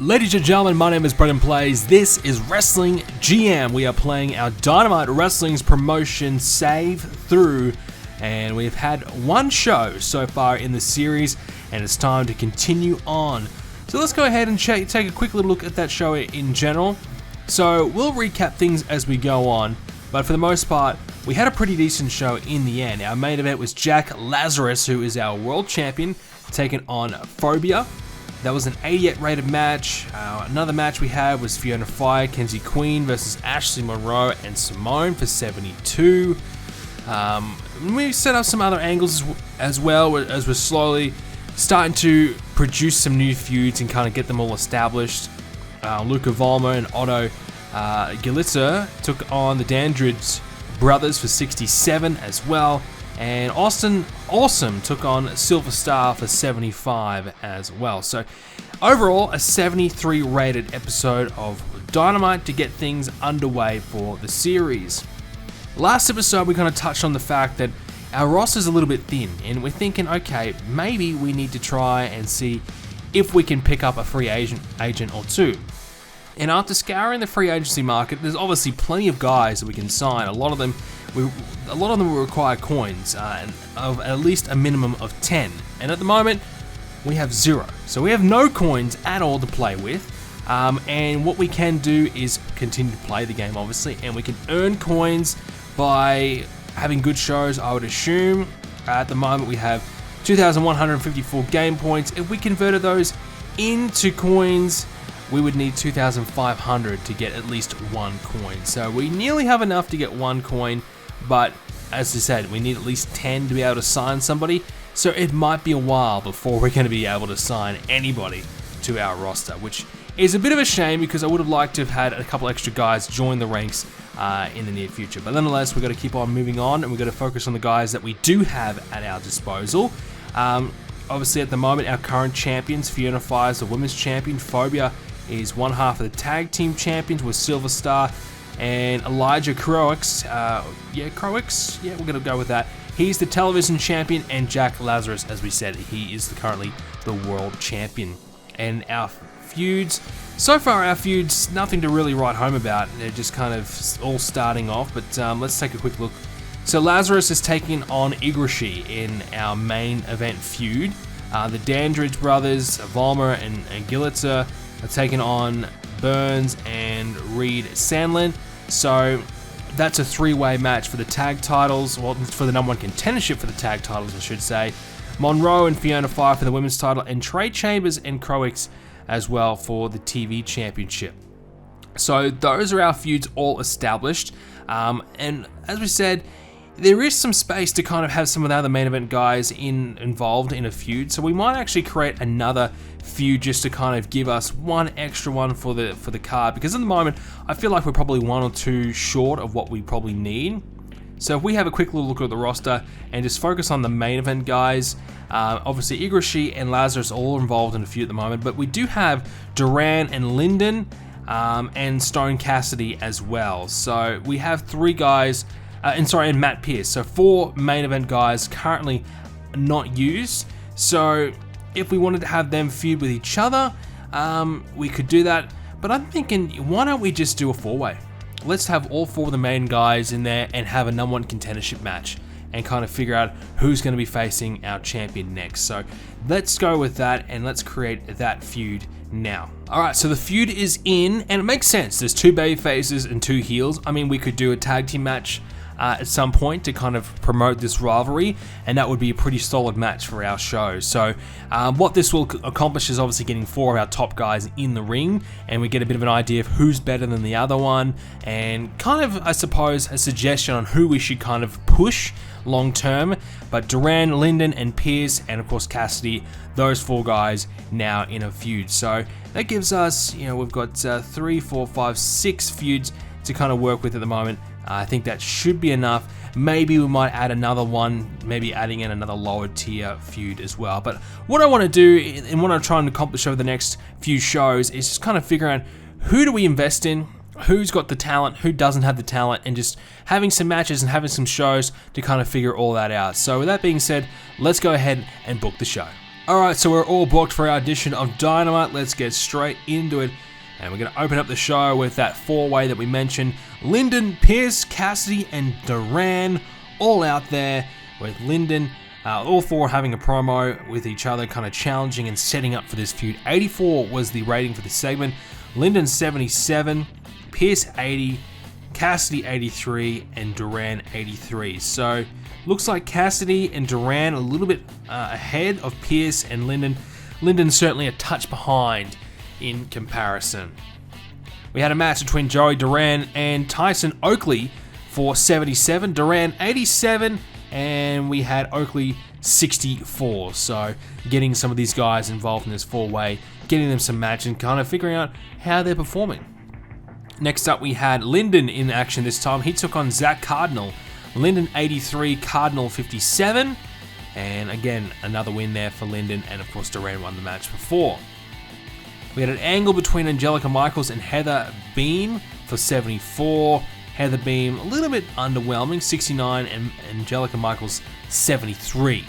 Ladies and gentlemen, my name is Brendan Plays. This is Wrestling GM. We are playing our Dynamite Wrestling's promotion Save Through, and we've had one show so far in the series, and it's time to continue on. So let's go ahead and take a quick little look at that show in general. So we'll recap things as we go on, but for the most part, we had a pretty decent show in the end. Our main event was Jack Lazarus, who is our world champion, taking on Phobia. That was an 88 rated match. Another match we had was Fiona Fire, Kenzie Queen versus Ashley Monroe and Simone for 72. We set up some other angles as well as we're slowly starting to produce some new feuds and kind of get them all established. Luca Volmer and Otto Gilitzer took on the Dandridge brothers for 67 as well. And Austin Awesome took on Silver Star for 75 as well. So overall, a 73 rated episode of Dynamite to get things underway for the series. Last episode, we kind of touched on the fact that our roster's a little bit thin, and we're thinking, okay, maybe we need to try and see if we can pick up a free agent or two. And after scouring the free agency market, there's obviously plenty of guys that we can sign. A lot of them will require coins of at least a minimum of 10. And at the moment, we have 0. So we have no coins at all to play with. And what we can do is continue to play the game, obviously. And we can earn coins by having good shows, I would assume. At the moment, we have 2,154 game points. If we converted those into coins, we would need 2,500 to get at least one coin. So we nearly have enough to get one coin, but as I said, we need at least 10 to be able to sign somebody. So it might be a while before we're going to be able to sign anybody to our roster, which is a bit of a shame because I would have liked to have had a couple extra guys join the ranks in the near future. But nonetheless, we've got to keep on moving on, and we've got to focus on the guys that we do have at our disposal. Obviously, at the moment, our current champions, Fiona Fire is the women's champion, Phobia is one half of the tag team champions with Silver Star, and Elijah Croix, we're going to go with that. He's the television champion, and Jack Lazarus, as we said, he is currently the world champion. And our feuds, so far our feuds, nothing to really write home about. They're just kind of all starting off, but let's take a quick look. So Lazarus is taking on Igrashi in our main event feud. The Dandridge brothers, Volmer and Gilitzer, are taking on Burns and Reed Sandlin. So that's a 3-way match for the tag titles, well, for the number 1 contendership for the tag titles, I should say. Monroe and Fiona Fire for the women's title, and Trey Chambers and Croix as well for the TV championship. So those are our feuds all established. And as we said, there is some space to kind of have some of the other main event guys involved in a feud, so we might actually create another feud just to kind of give us one extra one for the card, because at the moment I feel like we're probably 1 or 2 short of what we probably need. So if we have a quick little look at the roster and just focus on the main event guys, obviously Igrashi and Lazarus are all involved in a feud at the moment, but we do have Duran and Linden and Stone Cassidy as well. So we have 3 guys. And Matt Pierce. So 4 main event guys currently not used. So if we wanted to have them feud with each other, we could do that. But I'm thinking, why don't we just do a 4-way? Let's have all 4 of the main guys in there and have a number 1 contendership match and kind of figure out who's going to be facing our champion next. So let's go with that and let's create that feud now. Alright, so the feud is in, and it makes sense. There's 2 baby faces and 2 heels. I mean, we could do a tag team match at some point to kind of promote this rivalry, and that would be a pretty solid match for our show. So what this will accomplish is obviously getting 4 of our top guys in the ring, and we get a bit of an idea of who's better than the other one, and kind of, I suppose, a suggestion on who we should kind of push long term. But Duran, Linden, and Pierce, and of course Cassidy, those 4 guys now in a feud. So that gives us, we've got 3, 4, 5, 6 feuds to kind of work with at the moment. I think that should be enough. Maybe we might add another one, maybe adding in another lower tier feud as well. But what I want to do, and what I'm trying to accomplish over the next few shows, is just kind of figure out who do we invest in, who's got the talent, who doesn't have the talent, and just having some matches and having some shows to kind of figure all that out. So with that being said, let's go ahead and book the show. Alright, so we're all booked for our edition of Dynamite. Let's get straight into it. And we're going to open up the show with that four-way that we mentioned. Lyndon, Pierce, Cassidy, and Duran all out there, with Lyndon, all four having a promo with each other, kind of challenging and setting up for this feud. 84 was the rating for this segment. Lyndon 77, Pierce 80, Cassidy 83, and Duran 83. So looks like Cassidy and Duran a little bit ahead of Pierce and Lyndon. Lyndon certainly a touch behind in comparison. We had a match between Joey Duran and Tyson Oakley for 77, Duran 87, and we had Oakley 64. So getting some of these guys involved in this four-way, getting them some match and kind of figuring out how they're performing. Next up we had Lyndon in action this time. He took on Zach Cardinal. Lyndon 83, Cardinal 57, and again another win there for Lyndon, and of course Duran won the match before. We had an angle between Angelica Michaels and Heather Beam for 74. Heather Beam a little bit underwhelming, 69, and Angelica Michaels 73.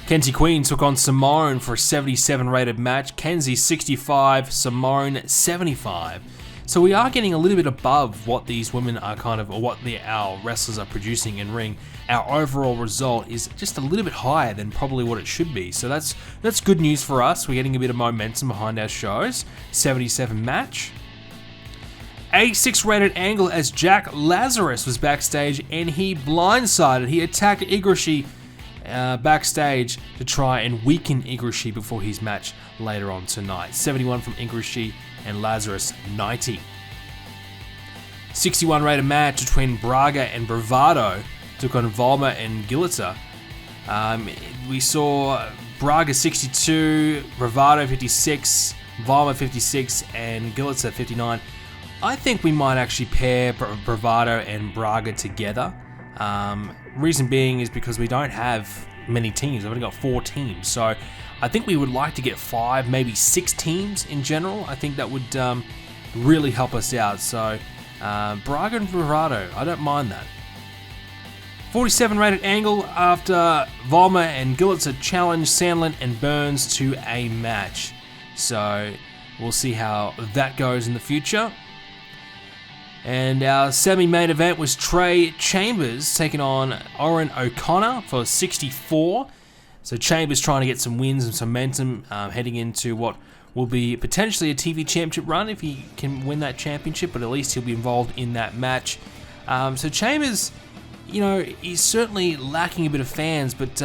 Kenzie Queen took on Simone for a 77 rated match. Kenzie 65, Simone 75. So we are getting a little bit above what these women are kind of, or what our wrestlers are producing in ring. Our overall result is just a little bit higher than probably what it should be. So that's good news for us. We're getting a bit of momentum behind our shows. 77 match. 86 rated angle as Jack Lazarus was backstage and he blindsided. He attacked Igrashi backstage to try and weaken Igrashi before his match later on tonight. 71 from Igrashi and Lazarus 90. 61 rated match between Braga and Bravado took on Volma and Gilletta. We saw Braga 62, Bravado 56, Volma 56, and Gilletta 59. I think we might actually pair Bravado and Braga together. Reason being is because we don't have many teams. We've only got 4 teams. So I think we would like to get 5, maybe 6 teams in general. I think that would really help us out. So Braga and Bravado, I don't mind that. 47 rated angle after Volma and Gilletta challenged Sandlin and Burns to a match. So we'll see how that goes in the future. And our semi-main event was Trey Chambers taking on Oren O'Connor for 64. So Chambers trying to get some wins and some momentum heading into what will be potentially a TV championship run if he can win that championship, but at least he'll be involved in that match. So Chambers, he's certainly lacking a bit of fans, but,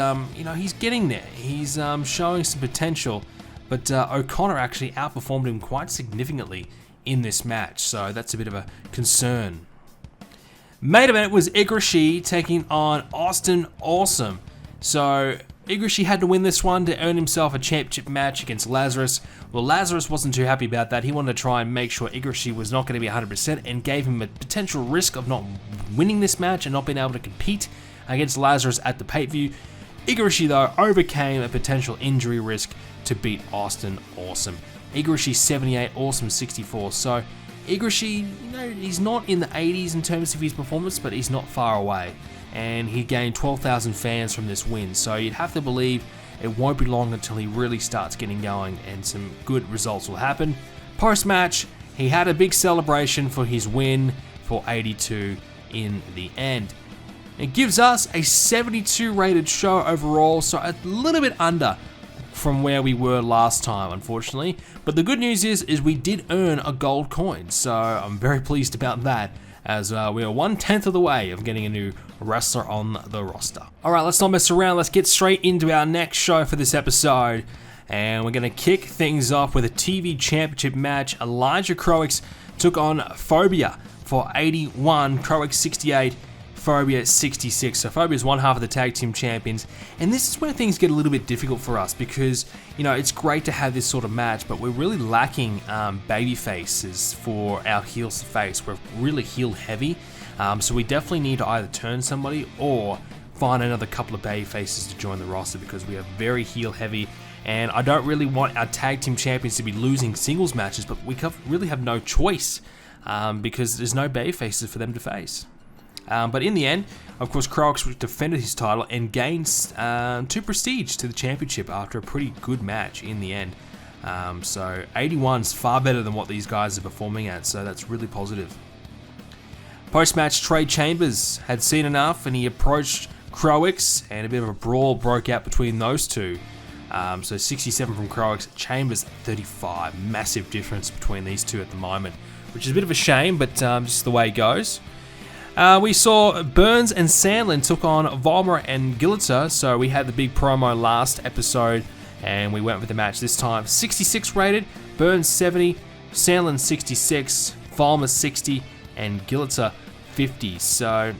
he's getting there. He's showing some potential, but O'Connor actually outperformed him quite significantly in this match, so that's a bit of a concern. Main event was Igrashi taking on Austin Awesome. So Igrashi had to win this one to earn himself a championship match against Lazarus. Well, Lazarus wasn't too happy about that. He wanted to try and make sure Igrashi was not going to be 100% and gave him a potential risk of not winning this match and not being able to compete against Lazarus at the pay-per-view. Igrashi, though, overcame a potential injury risk to beat Austin Awesome. Igrashi 78, Awesome 64. So Igrashi, he's not in the 80s in terms of his performance, but he's not far away. And he gained 12,000 fans from this win. So you'd have to believe it won't be long until he really starts getting going and some good results will happen. Post-match, he had a big celebration for his win for 82 in the end. It gives us a 72 rated show overall, so a little bit under from where we were last time, unfortunately. But the good news is we did earn a gold coin, so I'm very pleased about that, as we are 1/10 of the way of getting a new wrestler on the roster. Alright, let's not mess around, let's get straight into our next show for this episode. And we're going to kick things off with a TV championship match. Elijah Croix took on Phobia for 81, Croix 68, Phobia 66. So Phobia is one half of the tag team champions, and this is where things get a little bit difficult for us because, it's great to have this sort of match, but we're really lacking baby faces for our heels to face. We're really heel heavy, so we definitely need to either turn somebody or find another couple of baby faces to join the roster because we are very heel heavy, and I don't really want our tag team champions to be losing singles matches, but we really have no choice because there's no baby faces for them to face. But in the end, of course, Croix defended his title and gained 2 prestige to the championship after a pretty good match in the end. So 81's far better than what these guys are performing at, so that's really positive. Post-match, Trey Chambers had seen enough and he approached Croix, and a bit of a brawl broke out between those two. So 67 from Croix, Chambers 35. Massive difference between these two at the moment, which is a bit of a shame, but just the way it goes. We saw Burns and Sandlin took on Vollmer and Gillitzer, so we had the big promo last episode, and we went with the match this time. 66 rated, Burns 70, Sandlin 66, Vollmer 60, and Gillitzer 50. So,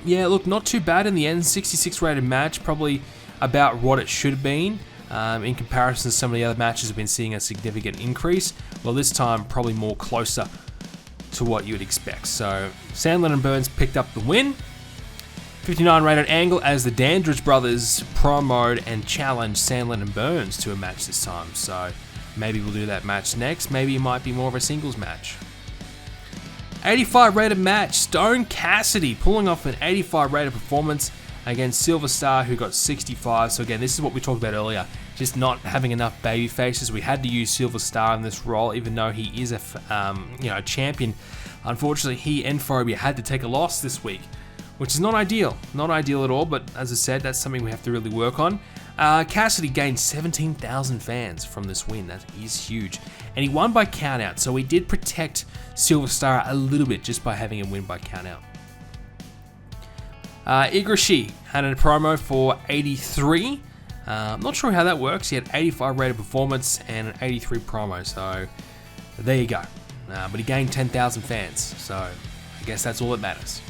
yeah, look, not too bad in the end. 66 rated match, probably about what it should have been. In comparison to some of the other matches, we've been seeing a significant increase. Well, this time, probably more closer to what you would expect. So, Sandlin and Burns picked up the win. 59 rated Angle as the Dandridge brothers promoed and challenged Sandlin and Burns to a match this time. So, maybe we'll do that match next. Maybe it might be more of a singles match. 85 rated match, Stone Cassidy pulling off an 85 rated performance against Silver Star, who got 65. So again, this is what we talked about earlier, just not having enough baby faces. We had to use Silver Star in this role, even though he is a champion. Unfortunately, he and Phobia had to take a loss this week, which is not ideal at all. But as I said, that's something we have to really work on. Cassidy gained 17,000 fans from this win. That is huge. And he won by countout, so he did protect Silver Star a little bit just by having him win by countout. Igrashi had a promo for 83. I'm not sure how that works. He had 85 rated performance and an 83 promo, so there you go. But he gained 10,000 fans, so I guess that's all that matters.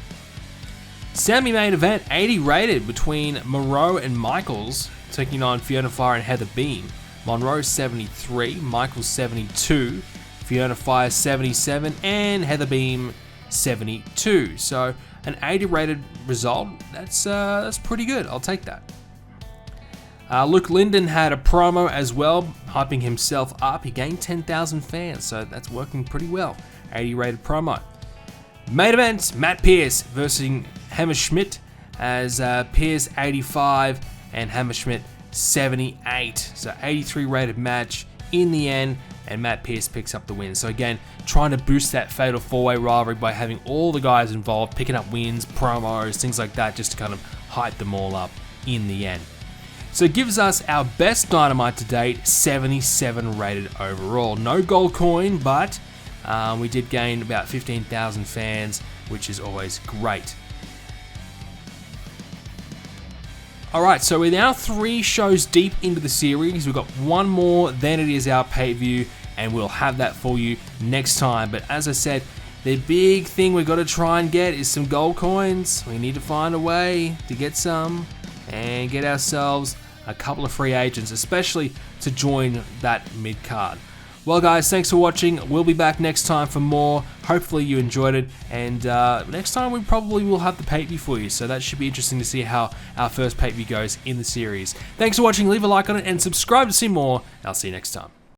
Semi-main event, 80 rated between Moreau and Michaels, taking on Fiona Fire and Heather Beam. Monroe 73, Michaels 72, Fiona Fire 77, and Heather Beam 72. So an 80 rated result, that's pretty good. I'll take that. Luke Linden had a promo as well, hyping himself up. He gained 10,000 fans, so that's working pretty well. 80 rated promo. Main event, Matt Pierce versus Schmidt, as Pierce 85 and Schmidt 78. So 83 rated match in the end, and Matt Pierce picks up the win. So again, trying to boost that Fatal 4-Way rivalry by having all the guys involved, picking up wins, promos, things like that, just to kind of hype them all up in the end. So it gives us our best Dynamite to date, 77 rated overall. No gold coin, but we did gain about 15,000 fans, which is always great. Alright, so we're now 3 shows deep into the series. We've got one more, then it is our pay-per-view, and we'll have that for you next time. But as I said, the big thing we've got to try and get is some gold coins. We need to find a way to get some and get ourselves a couple of free agents, especially to join that mid-card. Well guys, thanks for watching. We'll be back next time for more. Hopefully you enjoyed it, and next time we probably will have the pay-per-view for you, so that should be interesting to see how our first pay-per-view goes in the series. Thanks for watching, leave a like on it, and subscribe to see more. I'll see you next time.